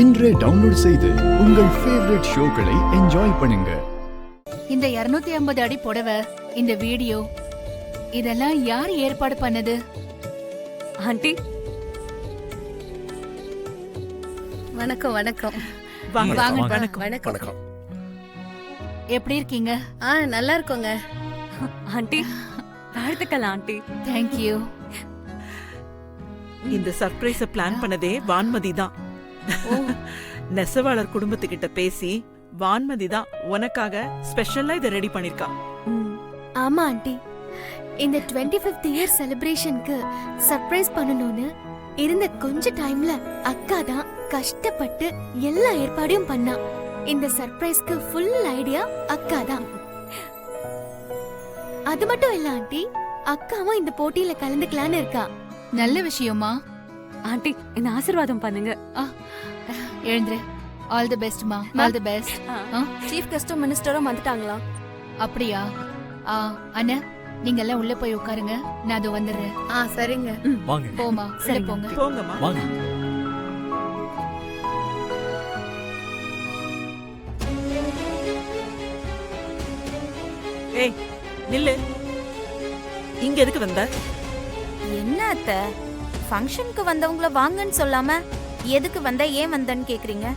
இன்றே டவுன்லோட் செய்து உங்கள் ஃபேவரட் ஷோக்களை என்ஜாய் பண்ணுங்க. இந்த 250 அடி புடவை, இந்த வீடியோ இதெல்லாம் யார் ஏற்பாடு பண்ணது? ஆண்டி வணக்கம். வணக்கம். வாங்க. வணக்கம். எப்படி இருக்கீங்க? நல்லா இருக்கோங்க. ஆண்டி வாழ்த்துக்கள் ஆண்டி. Thank you. இந்த சர்ப்ரைஸ பிளான் பண்ணதே வான்மதி தான். நெசவாளர் குடும்பத்துக்கிட்ட பேசி வான்மதி தான் உனக்காக ஸ்பெஷலா இதை ரெடி பண்ணிருக்கா. ஆமா ஆண்டி, இந்த 25th இயர் செலிப்ரேஷனுக்கு சர்ப்ரைஸ் பண்ணணும்னு இருந்த கொஞ்ச டைம்ல அக்கா தான் கஷ்டப்பட்டு எல்லா ஏற்பாடையும் பண்ணா. இந்த சர்ப்ரைஸ்க்கு ஃபுல் ஐடியா அக்கா தான். அது மட்டும் இல்ல ஆண்டி, அக்காவும் இந்த போட்டியில கலந்துக்கலான்னு இருக்கா. நல்ல விஷயமா? ஆண்டி என்ன ஆசீர்வாதம் பண்ணுங்க. எழுந்துரு. ஆல் தி பெஸ்ட் மா. All the best. சீஃப் கெஸ்டும் மினிஸ்டரும் வந்துட்டாங்களா? அப்படியா? அண்ணா நீங்க எல்லாம் உள்ள போய் உட்காருங்க, நான் அது வந்துடுறேன். சரிங்க. வாங்க. போமா, சரி போங்க. போங்கம்மா. வாங்க. ஏய் நில்லு. இங்க எதுக்கு வந்த? என்ன அத்த, ஃபங்க்ஷனுக்கு வந்தவங்கள வாங்கன்னு சொல்லாம எதுக்கு வந்த, ஏன் வந்தன்னு கேக்குறீங்க?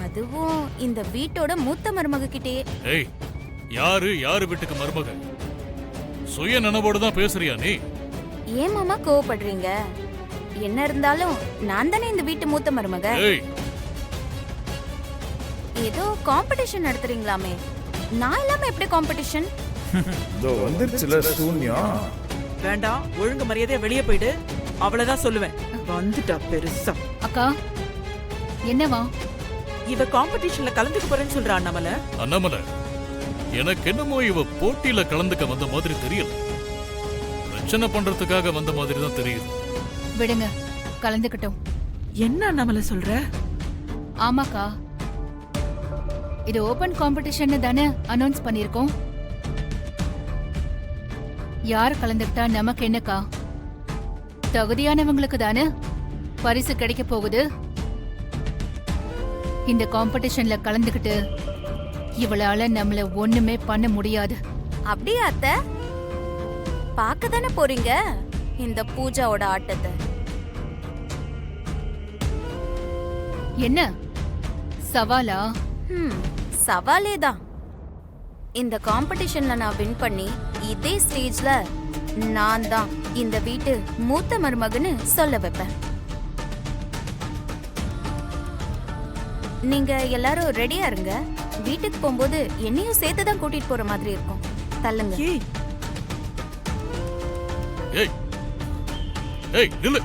அதுவும் இந்த வீட்டோட மூத்த மருமக கிட்டே. ஏய், யாரு வீட்டுக்கு மருமக? சுய நினைவோடு தான் பேசுறியா நீ? ஏன் மாமா கோவப்படுறீங்க? என்ன இருந்தாலும் நான் தானே இந்த வீட்டு மூத்த மருமக. ஏய், ஏதோ காம்படிஷன் நடத்துறீங்களாமே, நான் இல்லாம எப்படி காம்படிஷன்? வேண்டாம், ஒழுங்கு மரியாதையா வெளியே போயிடு. அவ்வளவுதான் சொல்லுவேன். வந்துட்டா பெருசா. அக்கா என்னவா? இவ காம்படிஷன்ல கலந்துக்க போறேன்னு சொல்றா அண்ணாமலை. அண்ணாமலை, எனக்கு என்னமோ இவ போட்டியில கலந்துக்க வந்த மாதிரி தெரியல. பிரச்சனை பண்றதுக்காக வந்த மாதிரி தான் தெரியுது. விடுங்க, கலந்துக்கிட்டோம். என்ன அண்ணாமலை சொல்ற? ஆமாக்கா, இது ஓபன் காம்படிஷன் தானே அனௌன்ஸ் பண்ணிருக்கோம். யார் கலந்துக்கிட்டா நமக்கு என்னக்கா? தகுதியானவங்களுக்கு தானே பரிசு கிடைக்க போகுது. இந்த காம்படிஷன்ல கலந்துக்கிட்டு இவளால நம்மள ஒண்ணுமே பண்ண முடியாது. அப்படியே அத்த, பார்க்க தானே போறீங்க இந்த பூஜாவோட ஆட்டத்தை. என்ன சவாலா? சவாலே தான். இந்த காம்படிஷன்ல நான் வின் பண்ணி இதே ஸ்டேஜ்ல நான் தான் இந்த வீட்டு மூத்த மருமகன்னு சொல்ல வைப்பேன். நீங்க எல்லாரும் ரெடியா இருங்க. வீட்டுக்கு போகும்போது என்னையும் சேர்த்து தான் கூட்டிட்டு போற மாதிரி இருக்கும். தள்ளுங்க. ஏய் ஏய், நில்லு.